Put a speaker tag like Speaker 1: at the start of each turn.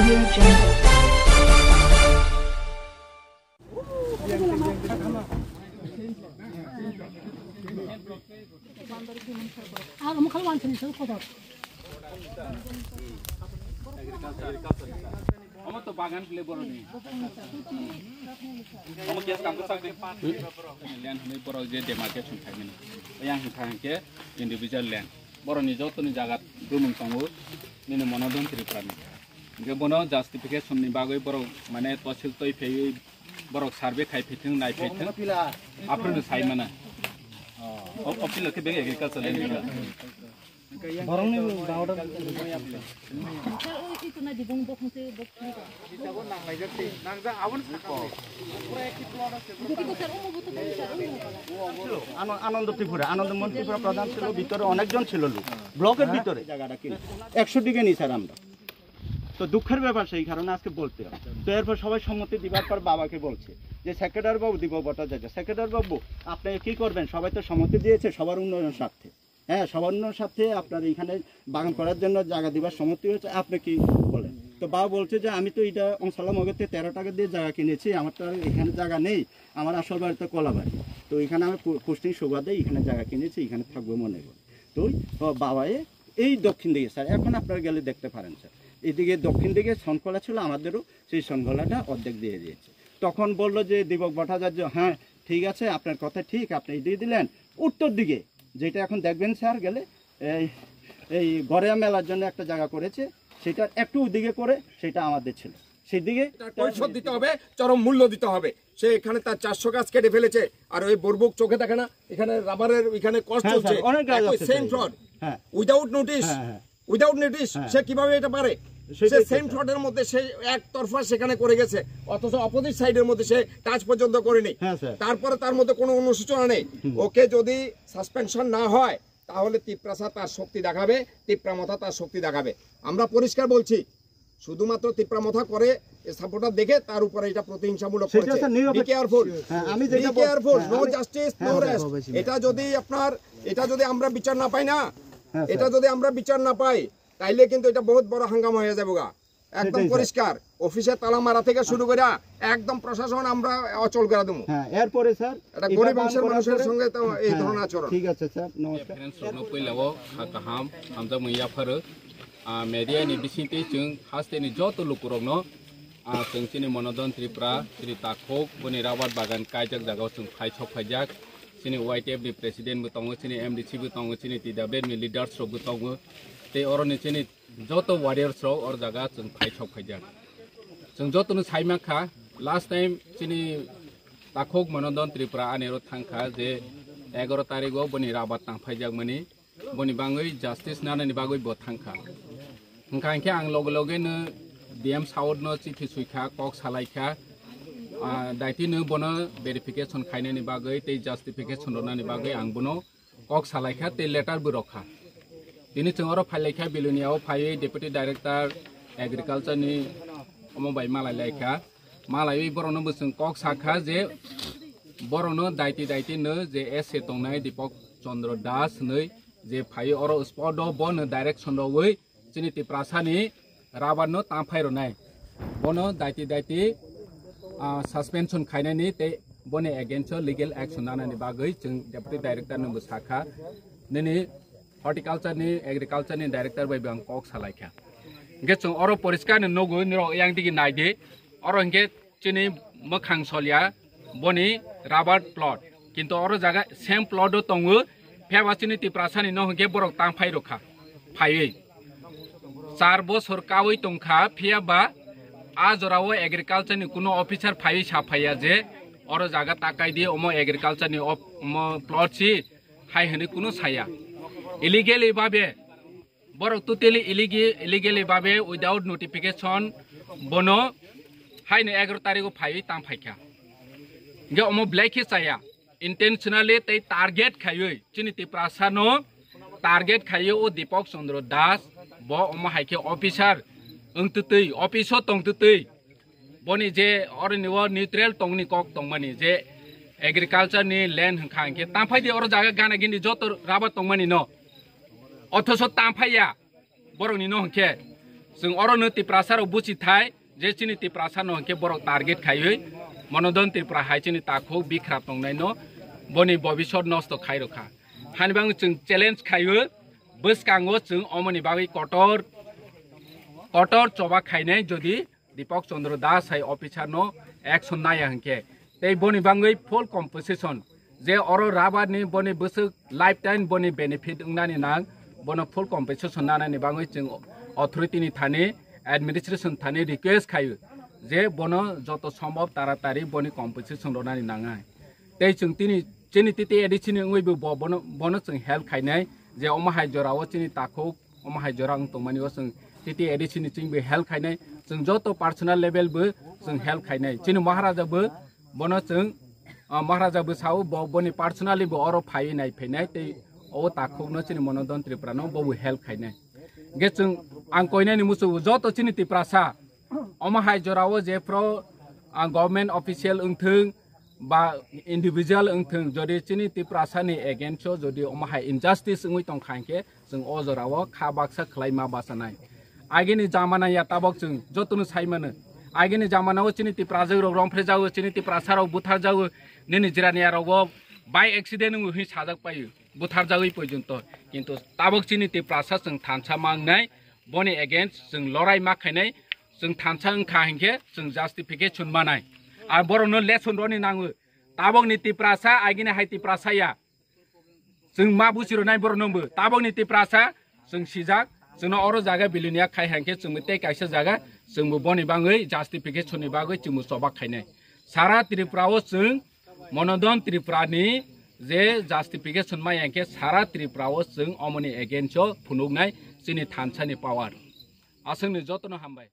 Speaker 1: Audio Jungle.
Speaker 2: Amo to bagan play boro ni. Amo kias kamu sakit. Land ni boro je demarcation thang ni. Yang thang ke individual land. Boro ni joto ni jagat dumung tongu ni monodon tripran. Ge bono justification ni bagoi boro mane tosil toi phei boro survey khai phithing nai phithing. Apro sai mana. Apil ke bege agriculture land. Barang ni bawda itu na dibong bokong se bokong ko dito nang lagi nang za awon ko
Speaker 3: আনন্দ ত্রিপুরা আনন্দমন ত্রিপুরা প্রধান ছিল ভিতরে অনেকজন ছিল লোক ব্লকের ভিতরে জায়গাটা কিনে 100 দিকে নি স্যার আমরা তো দুঃখের ব্যাপার সেই কারণে আজকে বলতে হয় তো এরপর সবাই সম্মতি দিবার পর বাবাকে বলছে যে সেক্রেটারি বাবু দিব ভট্টাচার্য সেক্রেটারি বাবু আপনি কি করবেন সবাই তো সম্মতি দিয়েছে সবার উন্নয়নের স্বার্থে হ্যাঁ সবার উন্নয়নের স্বার্থে আপনার এখানে বাগান করার জন্য জায়গা দিবার সম্মতি হয়েছে আপনি কি বলেন তো বাবা বলছে যে আমি তো এটা অংশালামগতে 13 টাকা দিয়ে জায়গা কিনেছি আমার তো আর এখানে জায়গা নেই আমার আসল বাড়িতে কলাবাড়ি তো এখানে আমি পোস্টিং সুবাদে এখানে জায়গা কিনেছি এখানে থাকবো মনে করি তো বাবাই এই দক্ষিণ দিকে স্যার এখন আপনারা গেলে দেখতে পারেন স্যার এদিকে দক্ষিণ দিকে শনকলা ছিল আমাদেরও সেই শনকলাটা অর্ধেক দিয়ে দিয়েছে তখন বললো যে দীপক ভট্টাচার্য হ্যাঁ ঠিক আছে আপনার কথা ঠিক আপনি দিয়ে দিলেন উত্তর দিকে যেটা এখন দেখবেন স্যার গেলে এই গড়িয়া মেলার জন্য একটা জায়গা করেছে সেটা একটু দিকে করে সেটা আমাদের ছিল সেই দিকে
Speaker 4: পরিশোধ দিতে হবে চরম মূল্য দিতে হবে সে এখানে তার 400 গাছ কেটে ফেলেছে আর ওই বরবুক চোখে দেখে না এখানে রাবারের এখানে কষ্ট চলছে সেম ফ্রড উইদাউট নোটিশ সে কিভাবে এটা পারে সে সেম ফ্রডের মধ্যে সে একতরফা সেখানে করে গেছে অথচ অপোজিট সাইডের মধ্যে সে টাচ পর্যন্ত করেনি তারপরে তার মধ্যে কোনো অনুসূচনা নেই ওকে যদি সাসপেনশন না হয় তাহলে তিপ্রাসা তার শক্তি দেখাবে তিপ্রামথা তার শক্তি দেখাবে আমরা পরিষ্কার বলছি শুধুমাত্র তিপ্রামথা করে সাপোর্টার দেখে তার উপরে এটা প্রতিহিংসামূলক করেছে be careful no justice no rest এটা যদি আমরা বিচার না পাই না এটা যদি আমরা বিচার না পাই তাইলে কিন্তু এটা বহুত বড় হাঙ্গামা হয়ে যাবে গা একদম পরিষ্কার অফিসে তালা মারা থেকে শুরু করে একদম প্রশাসন আমরা অচল করে দেবো
Speaker 3: এরপরে স্যার
Speaker 4: এটা গরিব মানুষের সঙ্গে তো এই ধরনের আচরণ
Speaker 3: ঠিক আছে স্যার নমস্কার
Speaker 2: কইলাও কাহাম Hamza মইয়া Faro media ni bisinte chung haste ni joto lukurongno chung chini monodon tripura sri takhok boni rabat bagan kaijak jagao chung phai chok phaijak chini YTF ni president bu tongo chini MDC bu tongo chini TWB ni leaders ro bu tongo te oroni chini joto warriors ro or jaga chung phai chok phaijak chung joto no saima kha last time chini takhok monodon tripura anero thangkha je 11 tarikh boni rabat tang phaijak mani boni bangoi justice nana ni bagoi bo thangkha hangkha ang loge no DM South no chithi suikha kok salaikha daiti no bono verification khaine ni bagoi te justification rona ni bagoi ang bono kok salaikha te letter bu rokha tini chongoro phailekha biluniao phai deputy director agriculture ni omo bai malai laikha malai borono busung kok sakha je borono daiti no je ese tongnai Dipok Chandra Das nei je phai oro spot do bon direction do wei chini tiprasani raban no tamphai ro nai bono daiti suspension khainani te bone against legal action nanani bagai chung deputy director no busakha nini horticulture ni agriculture ni director bai bang kok salaikha ge chung oro poriskar no go niro yang digi naide oro nge chini mokhang solia boni rubber plot kintu oro jaga same plot do tongu फेवाचिनी तिप्रासानी न हगे बरक तांफाइ रखा फायै 4 বছর कावै तंखा फियाबा आ जराव agriculture नि कुनो officer फायै साफाया जे और जागा ताकाय दि ओमो agriculture नि ओमो plot छि हाय हने कुनो साया इलीगली बाबे बरक टोटली इलीगली बाबे विदाउट नोटिफिकेशन बनो हायने 11 तारिख फायै तांफाइखा गे ओमो ब्लैक हि साया intentionally they target khayo chini tiprasano target khayo o Dipok Chandra Das bo omo haike officer ungtutui office tongtutui boni je orniwo neutral tongni kok tongmani je agriculture ni land khangke tamphai di or jaga gana gindi jotor rabat tongmani no othoso tamphaiya boroni no hke जों अरनो त्रिपुरासार बुचि थाय जे चिनि त्रिपुरासार न के बर target खायो मनोदन त्रिपुरा हाय चिनि ताखौ बिख्रा तंनाय न बनि भबिष्यत नष्ट खाय रखा हानिबांग जों चेलेंज खायो बसकांगो जों अमनि बागै कटर चबा खायनाय जदि दीपक चंद्र दास हाय ऑफिसर न एक्शन नाया हंके ते बनि बांगै फुल कम्पोजिशन जे अर राबानि बनि बोसो लाइफ टाइम बनि बेनिफिट उंनानि नां बनो फुल कम्पोजिशन नानानि बांगै जों अथॉरिटी नि थाने एडमिनिस्ट्रेशन थाने रिक्वेस्ट खायो जे बनो जत सम्भव तारातारि बनि कम्पोजिशन रनानि नाङा ते जों चिनि तिति एडिसिनि उइबो बनो जों हेल्प खायनाय जे अमाहाय जराव चिनि ताखौ अमाहाय जरां तमानिव जों तिति एडिसिनि चिंबो हेल्प खायनाय जों जत पर्सनल लेवलबो जों हेल्प खायनाय चिनि महाराजाबो बनो जों महाराजाबो साव बनि पर्सनलिबो अर फायनाय फैनाय ते ओ ताखौनो चिनि मनोदन त्रिपुरानो बबो हेल्प खायनाय गे जों आं कयनायनि मुसु जत चिनि त्रिपुरासा अमाहाय जराव जे प्र गवर्नमेंट ऑफिशियल उंथों बा इंडिविजुअल उंथों जदि चिनि त्रिपुरासानि एगेन्स्ट जदि अमाहाय इनजास्टिस उइ तंखांके जों अजराव खाबाक्सा खलायमा बासानाय आगेनि जामानाया ताबक जों जतनु साइमानो आगेनि जामानाव चिनि त्रिपुराजों रंफ्रे जावो चिनि त्रिपुरासाराव बुथार जावो निनि जिरानियाराव बाय एक्सीडेंट उहि साजाक पायो बुथार जावै पर्यन्त किन्तु ताबक चिनि त्रिपुरासा जों थानसा मांनाय बनि एगेन्स्ट जों लड़ाई माखायनाय जों थानसा ओंखा हेंके जों जस्टिफिकेशन मानाय आर बरनो लेसन रनि नाङो ताबकनि त्रिपुरासा आगेनि हाय त्रिपुरासाया जों मा बुजिरनाय बरनोबो ताबकनि त्रिपुरासा जों सिजाक जोंनो अर जागा बिलुनिया खाय हेंके जों ते कायसा जागा जोंबो बनि बाङै जस्टिफिकेशननि बागै जों सबा खायनाय सारा त्रिपुराव जों मनोदन त्रिपुरानि जे जस्टिफिकेशन मा हेंके सारा त्रिपुराव जों अमनि एगेन्स्ट फुनुगनाय जोंनि थानसानि पावार आसंनि जतनो हामबाय।